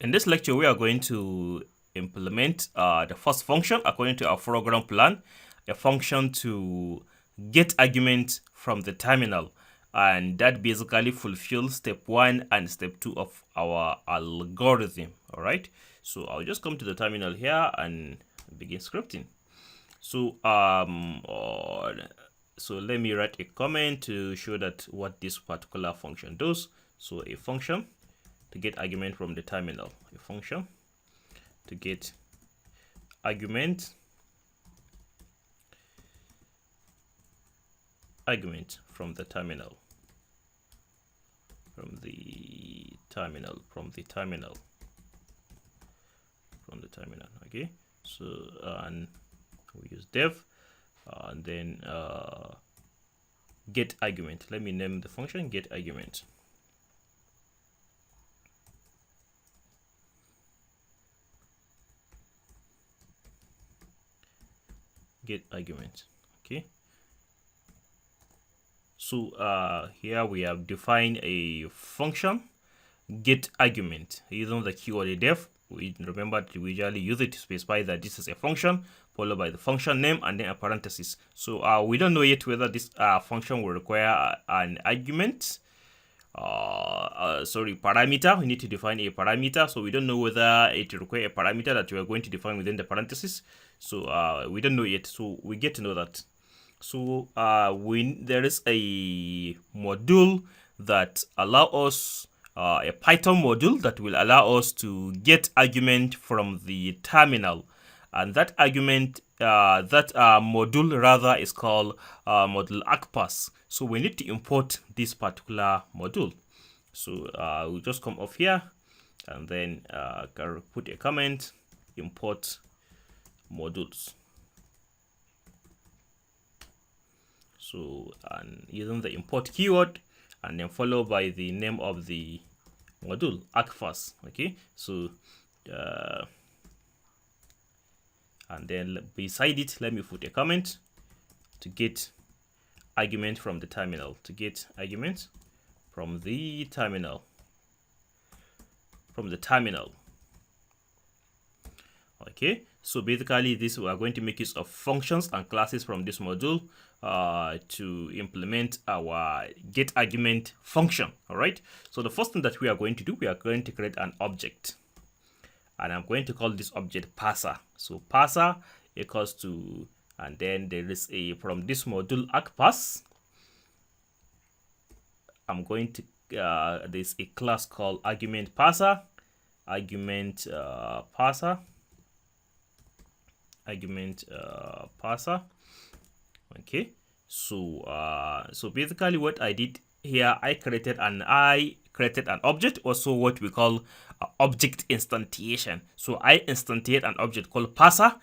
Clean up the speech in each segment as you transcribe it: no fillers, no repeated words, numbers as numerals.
In this lecture, we are going to implement the first function according to our program plan, a function to get argument from the terminal. And that basically fulfills step 1 and step 2 of our algorithm. All right. So I'll just come to the terminal here and begin scripting. So so let me write a comment to show that what this particular function does. So a function to get argument from the terminal. A function to get argument from the terminal. From the terminal. Okay. So and we use dev and then get argument. Let me name the function get argument. Get argument. Okay. So here we have defined a function get argument using the keyword def. We remember to usually use it to specify that this is a function followed by the function name and then a parenthesis. So we don't know yet whether this function will require an argument. Parameter. We need to define a parameter. So we don't know whether it requires a parameter that we are going to define within the parenthesis. So we don't know yet. So we get to know that. So there is a module that allow us a Python module that will allow us to get argument from the terminal, and that argument module rather is called module argpass. So we need to import this particular module. So we'll just come off here and then put a comment, import modules. So and using the import keyword and then followed by the name of the module argpass. Okay, so and then beside it, let me put a comment to get argument from the terminal. To get argument from the terminal. Okay, so basically this we are going to make use of functions and classes from this module to implement our get argument function. All right, so the first thing that we are going to do, we are going to create an object, and I'm going to call this object parser. So parser equals to, and then there is a from this module argpass, I'm going to there's a class called argument parser. Okay, so basically what I did here, I created an object, also what we call object instantiation. So I instantiate an object called parser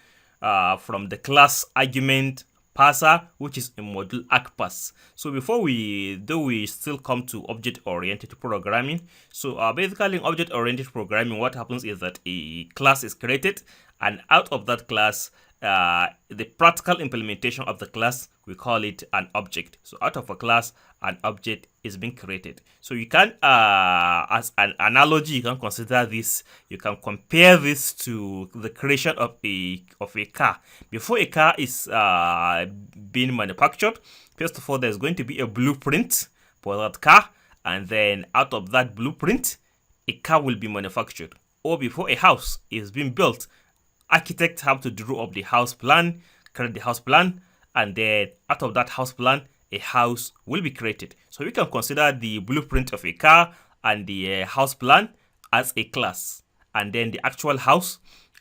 from the class argument parser, which is a module argpass. So before we still come to object-oriented programming. So basically in object-oriented programming, what happens is that a class is created, and out of that class, the practical implementation of the class, we call it an object. So out of a class, an object is being created. So you can, as an analogy, you can consider this. You can compare this to the creation of a car. Before a car is being manufactured, first of all, there's going to be a blueprint for that car, and then out of that blueprint, a car will be manufactured. Or before a house is being built, architects have to draw up the house plan, create the house plan, and then out of that house plan, a house will be created. So we can consider the blueprint of a car and the house plan as a class, and then the actual house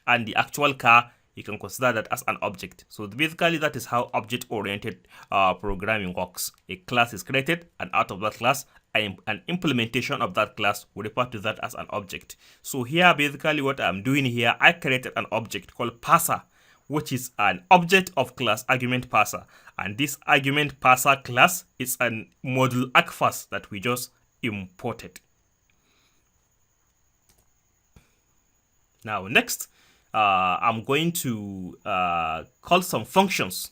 and the actual car, you can consider that as an object. So basically that is how object-oriented programming works. A class is created, and out of that class, an implementation of that class, we refer to that as an object. So here, basically what I'm doing here, I created an object called parser, which is an object of class argument parser. And this argument parser class is an module argpass that we just imported. Now next, I'm going to call some functions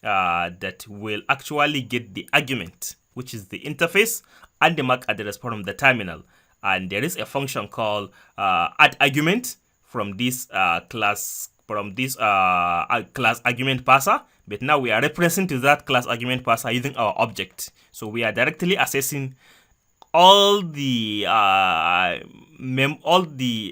that will actually get the argument, which is the interface and the MAC address from the terminal. and there is a function called add argument from this class class argument parser. But now we are referencing to that class argument parser using our object. So we are directly accessing all the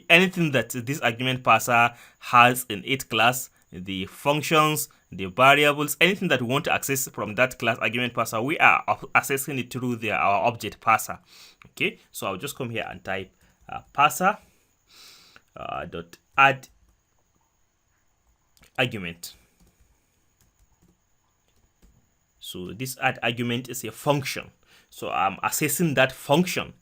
anything that this argument parser has in its class, the functions, the variables, anything that we want to access from that class argument parser, we are accessing it through our object parser. Okay, so I'll just come here and type parser dot add argument. So this add argument is a function. So I'm accessing that function.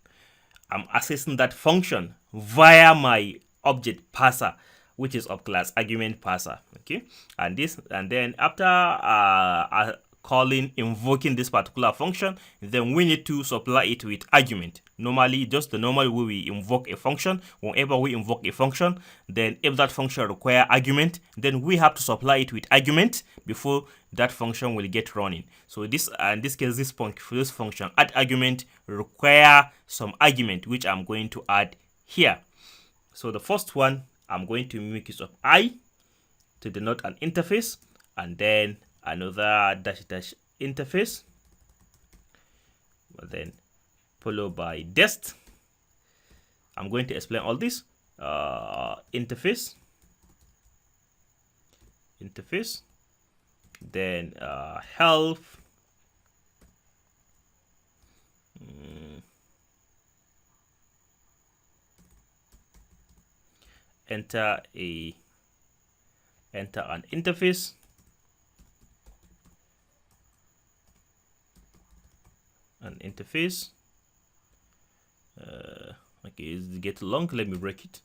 Via my object parser, which is of class argument parser. Okay, and then after invoking this particular function, then we need to supply it with argument. Normally, just the normal way we invoke a function. Whenever we invoke a function, then if that function require argument, then we have to supply it with argument before that function will get running. So in this case, this function add argument require some argument, which I'm going to add here. So the first one, I'm going to make use of I to denote an interface, and then another dash interface, but then followed by dest. I'm going to explain all this. Interface, then health, enter an interface, okay, it gets long, let me break it.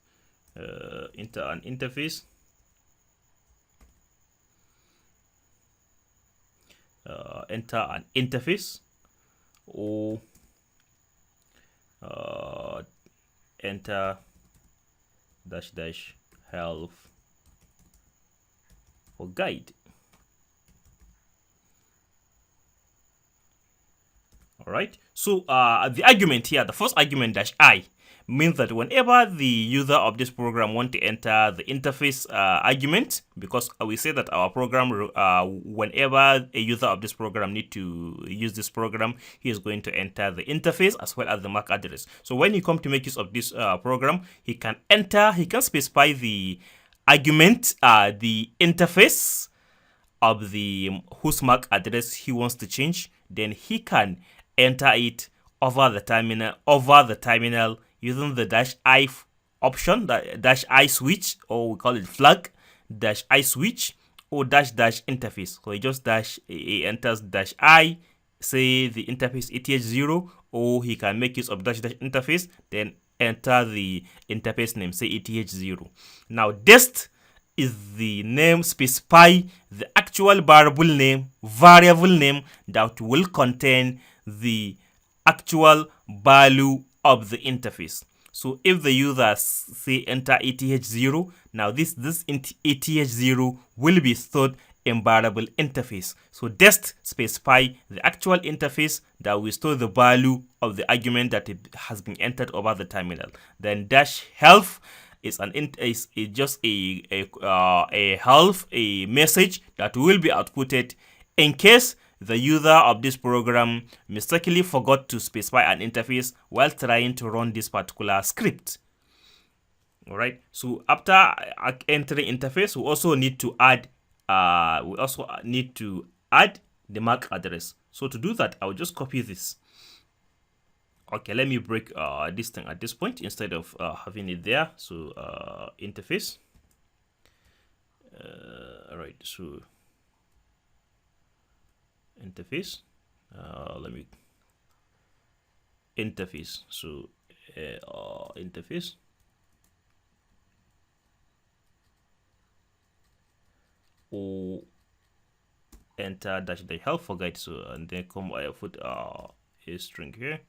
Enter an interface, enter an interface, or enter dash health or guide. All right, so the argument here, the first argument dash I, means that whenever the user of this program want to enter the interface argument, because we say that our program, whenever a user of this program need to use this program, he is going to enter the interface as well as the MAC address. So when you come to make use of this program, he can specify the argument, the interface of the whose MAC address he wants to change. Then he can enter it over the terminal using the dash I option, dash I switch, or we call it flag, dash I switch, or dash interface. So he just enters dash I, say the interface ETH0, or he can make use of dash interface, then enter the interface name, say ETH0. Now dest is the name, specify the actual variable name that will contain the actual value of the interface. So if the user say enter ETH0, now this ETH0 will be stored in variable interface. So dest specify the actual interface that will store the value of the argument that has been entered over the terminal. Then dash health is just a health, a message that will be outputted in case the user of this program mistakenly forgot to specify an interface while trying to run this particular script. All right. So after entering interface, we also need to add the MAC address. So to do that, I'll just copy this. Okay, let me break this thing at this point instead of having it there. So interface. All right. So interface. Let me interface. So interface. Or enter dash the help for guide. So and then come I put a string here.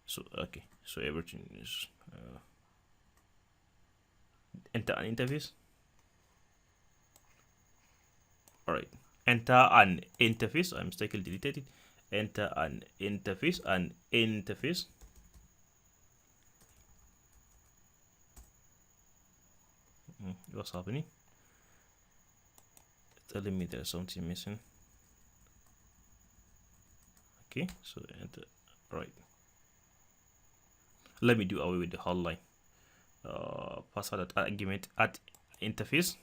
So okay, so everything is enter an interface. All right, enter an interface. I mistakenly deleted it. Enter an interface, What's happening? Telling me there's something missing. Okay, so enter. Right. Let me do away with the whole line. Password argument at interface.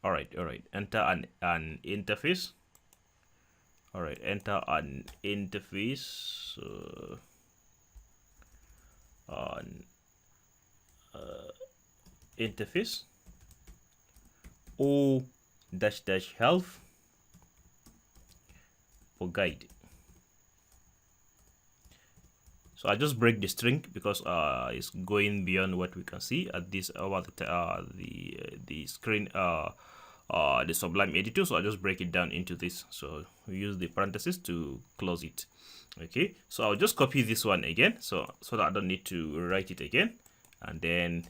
All right. Enter an interface. All right. Enter an interface. An interface. O -- health for guide. So I just break the string because it's going beyond what we can see at this over the screen the Sublime editor. So I just break it down into this. So we use the parentheses to close it. Okay, so I'll just copy this one again, so that I don't need to write it again, and then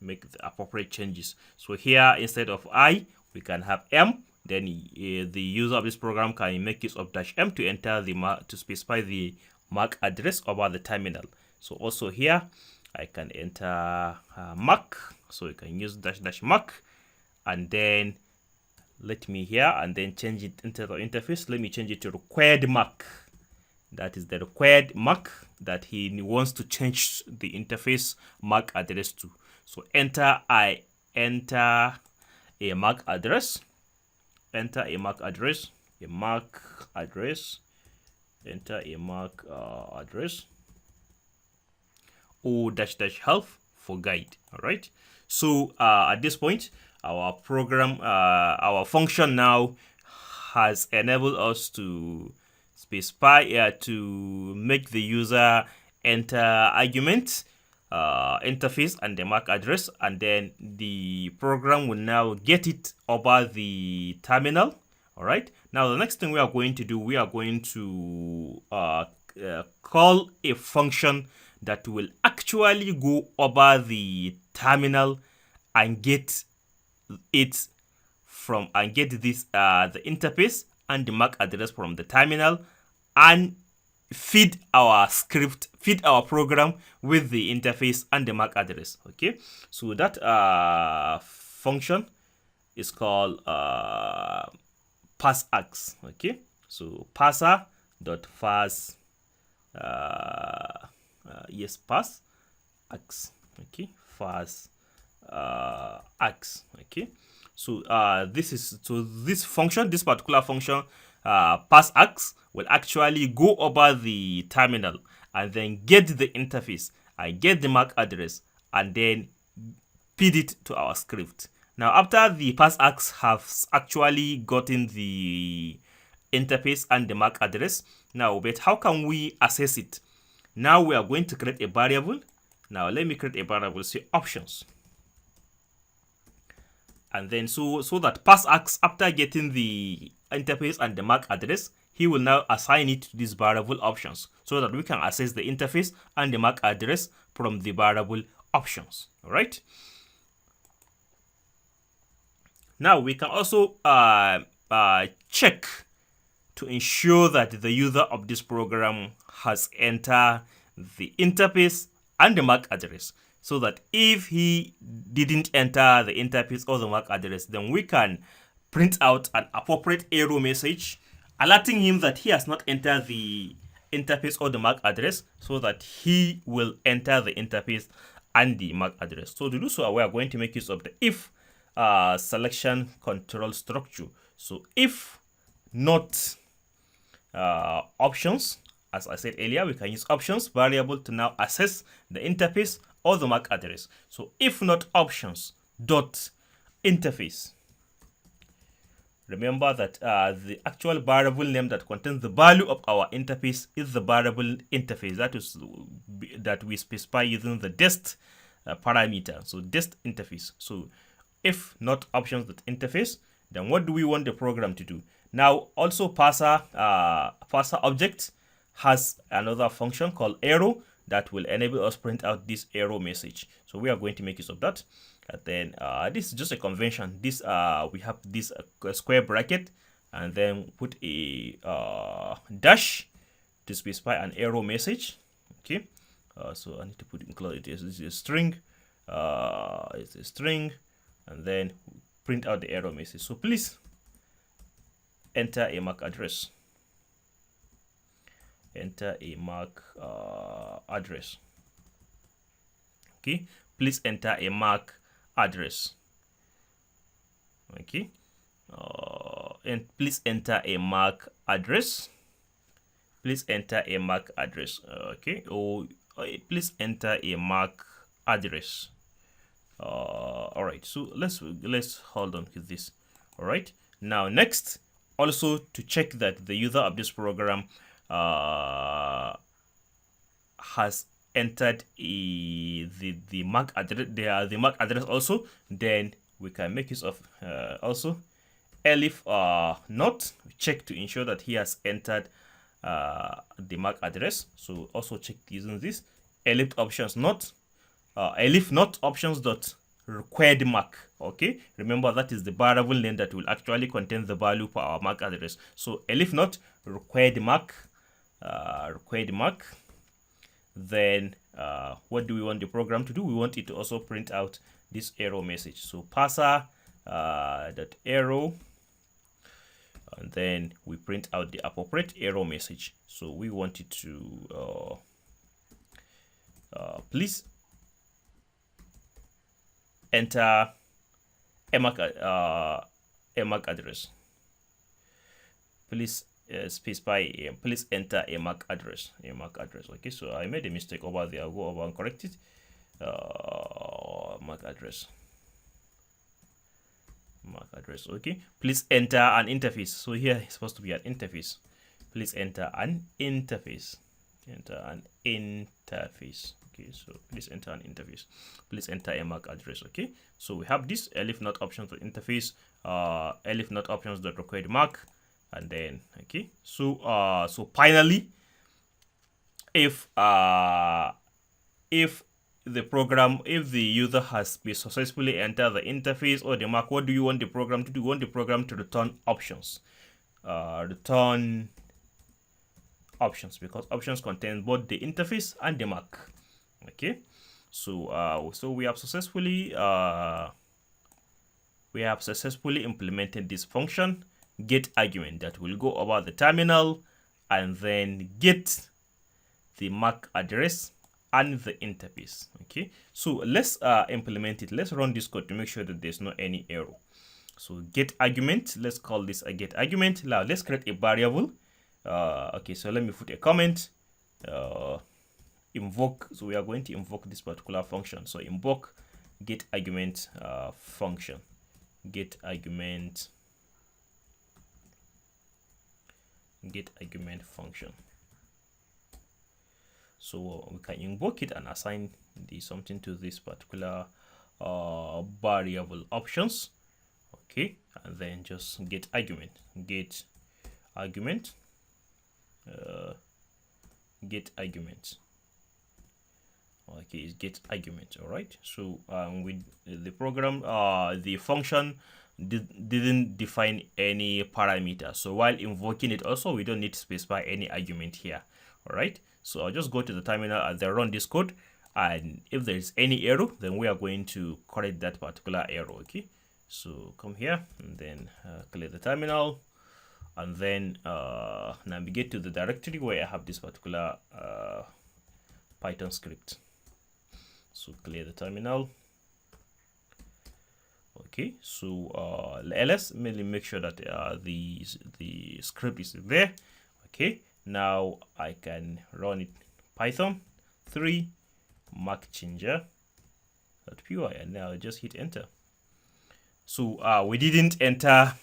make the appropriate changes. So here instead of I, we can have M. Then the user of this program can make use of -M to enter to specify the MAC address over the terminal. So also here I can enter MAC, so you can use --MAC, and then let me here and then change it into the interface. Let me change it to required MAC. That is the required MAC that he wants to change the interface MAC address to. So enter a MAC address. Enter a MAC address. Enter a MAC address. O -- health for guide. All right. So at this point, our program, our function now has enabled us to specify to make the user enter argument, interface, and the MAC address, and then the program will now get it over the terminal. All right. Now the next thing we are going to do, we are going to call a function that will actually go over the terminal and get it the interface and the MAC address from the terminal, and feed our program with the interface and the MAC address. Okay, so that function is called parseArgs. Okay, so parser.parse parseArgs. Okay, parseArgs. Okay, so this particular function, parseArgs, will actually go over the terminal and then get the interface and get the MAC address and then feed it to our script. Now, after the parseArgs has actually gotten the interface and the MAC address, now, but how can we access it? Now we are going to create a variable. Now let me create a variable, say options. And then so that parseArgs, after getting the interface and the MAC address, he will now assign it to this variable options so that we can access the interface and the MAC address from the variable options. All right. Now we can also check to ensure that the user of this program has entered the interface and the MAC address, so that if he didn't enter the interface or the MAC address, then we can print out an appropriate error message alerting him that he has not entered the interface or the MAC address, so that he will enter the interface and the MAC address. So to do so, we are going to make use of the if selection control structure. So if not options, as I said earlier, we can use options variable to now access the interface or the MAC address. So if not options dot interface. Remember that the actual variable name that contains the value of our interface is the variable interface that we specify using the dest parameter. So dest interface. So if not options dot interface, then what do we want the program to do? Now also parser object has another function called arrow that will enable us print out this error message. So we are going to make use of that. And then this is just a convention. This we have this square bracket and then put a dash to specify an error message. Okay, so I need to include it as a string, it's a string, and then print out the error message. So please enter a MAC address. Enter a MAC address. Okay, please enter a MAC address. Okay, and please enter a MAC address. Please enter a MAC address. Okay, or please enter a MAC address. All right, so let's hold on with this. All right, now next, also to check that the user of this program has entered the MAC address, the MAC address also, then we can make use of also elif not check to ensure that he has entered the MAC address. So also check using this elif options not elif not options dot required MAC. Okay, remember that is the variable name that will actually contain the value for our MAC address. So elif not required MAC, then what do we want the program to do? We want it to also print out this error message. So parser dot arrow, and then we print out the appropriate error message. So we want it to please enter a MAC address. Please specify please enter a MAC address. Okay, so I made a mistake over there. I'll go over and correct it. MAC address. Okay, please enter an interface. So here it's supposed to be an interface. Please enter an interface. Okay, so please enter an interface. Please enter a MAC address. Okay, so we have this elif not options dot interface, elif not options dot required MAC, and then okay, so so finally, if the user has been successfully entered the interface or the MAC, what do you want the program to do? You want the program to return options. Return options, because options contain both the interface and the MAC. Okay, so so we have successfully implemented this function get argument that will go over the terminal and then get the MAC address and the interface. Okay, so let's implement it. Let's run this code to make sure that there's not any error. So get argument, let's call this a get argument. Now let's create a variable. Okay, so let me put a comment. Invoke, so we are going to invoke this particular function. So invoke get argument function. Get argument function. So we can invoke it and assign something to this particular variable options. Okay, and then just get argument. Okay, it's get argument. All right, so with the program, the function didn't define any parameter, so while invoking it also we don't need to specify any argument here. All right, so I'll just go to the terminal and then run this code, and if there is any error, then we are going to correct that particular error. Okay, so come here and then clear the terminal, and then navigate to the directory where I have this particular Python script. So clear the terminal. Okay, so let's mainly make sure that the script is there. Okay, now I can run it. Python 3 mark changer.py, and now just hit enter. So we didn't enter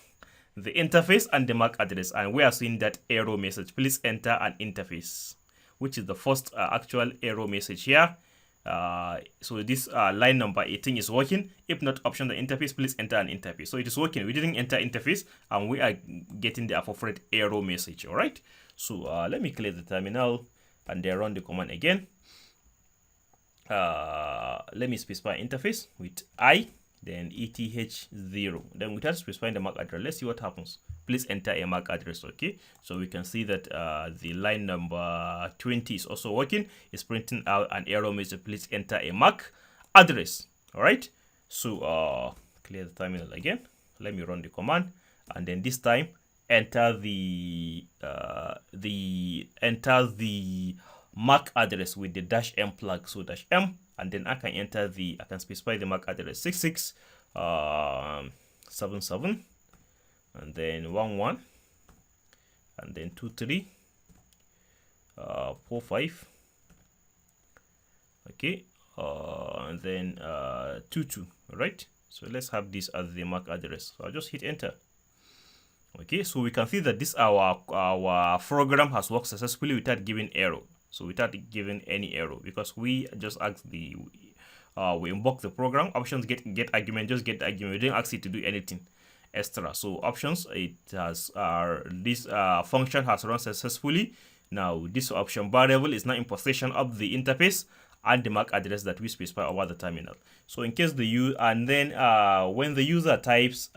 the interface and the MAC address, and we are seeing that error message. Please enter an interface, which is the first actual error message here. So this line number 18 is working. If not option the interface, please enter an interface. So it is working. We didn't enter interface, and we are getting the appropriate error message. All right, so let me clear the terminal and then run the command again. Let me specify interface with I, then ETH0, then without specifying the MAC address. Let's see what happens. Please enter a MAC address. Okay, so we can see that the line number 20 is also working. It's printing out an error message. Please enter a MAC address. All right. So clear the terminal again. Let me run the command, and then this time enter the MAC address with the -m flag. So -m, and then I can specify the MAC address 6677, and then 11, and then 23 45. Okay, and then 22. Right. So let's have this as the MAC address. So I'll just hit enter. Okay, so we can see that this our program has worked successfully without giving error. So without giving any error, because we just asked we invoke the program options get argument, just get the argument. We didn't ask it to do anything extra. So options, it has this function has run successfully. Now this option variable is now in possession of the interface and the MAC address that we specify over the terminal. So in case and then when the user types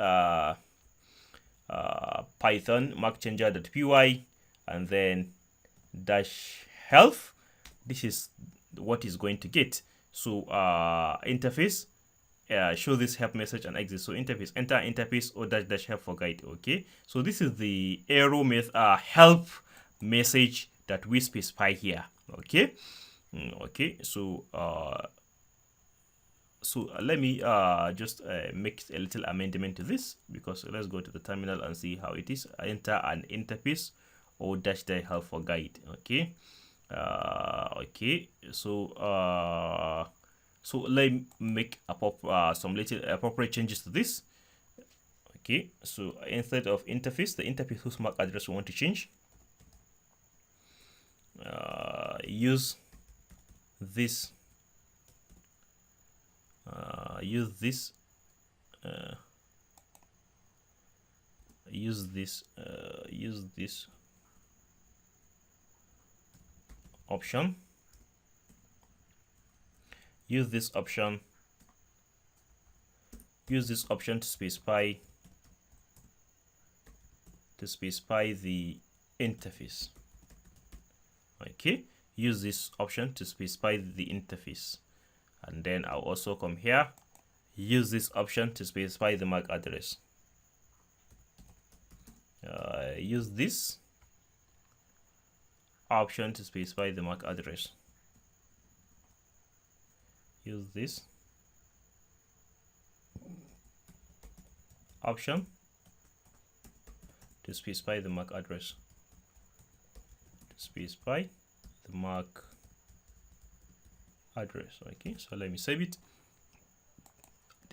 Python markchanger.py and then -health, this is what is going to get. So interface, show this help message and exit. So interface, enter interface or -help for guide. Okay, so this is the error help message that we specify here. Okay. Okay, so let me just make a little amendment to this, because let's go to the terminal and see how it is. Enter an interface or -help for guide. Okay. Okay, so let me make some little appropriate changes to this. Okay, so instead of interface, the interface whose MAC address we want to change, use this option. Use this option to specify the interface. Okay, use this option to specify the interface, and then I'll also come here, use this option to specify the MAC address. Use this option to specify the MAC address. Use this option to specify the MAC address. Okay, so let me save it,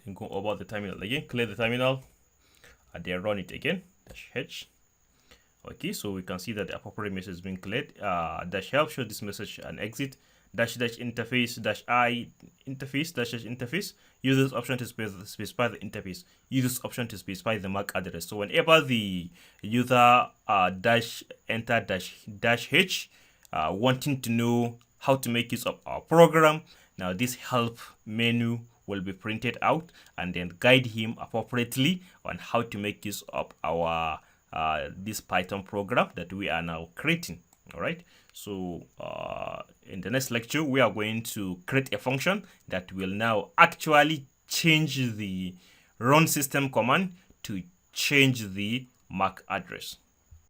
then go over the terminal again, clear the terminal, and then run it again, -h. Okay, so we can see that the appropriate message has been cleared. -help, show this message and exit. -interface -i interface -interface. Use this option to specify the interface. Use this option to specify the MAC address. So whenever the user enter -h, wanting to know how to make use of our program, now this help menu will be printed out and then guide him appropriately on how to make use of our this Python program that we are now creating. All right, so in the next lecture we are going to create a function that will now actually change the run system command to change the MAC address.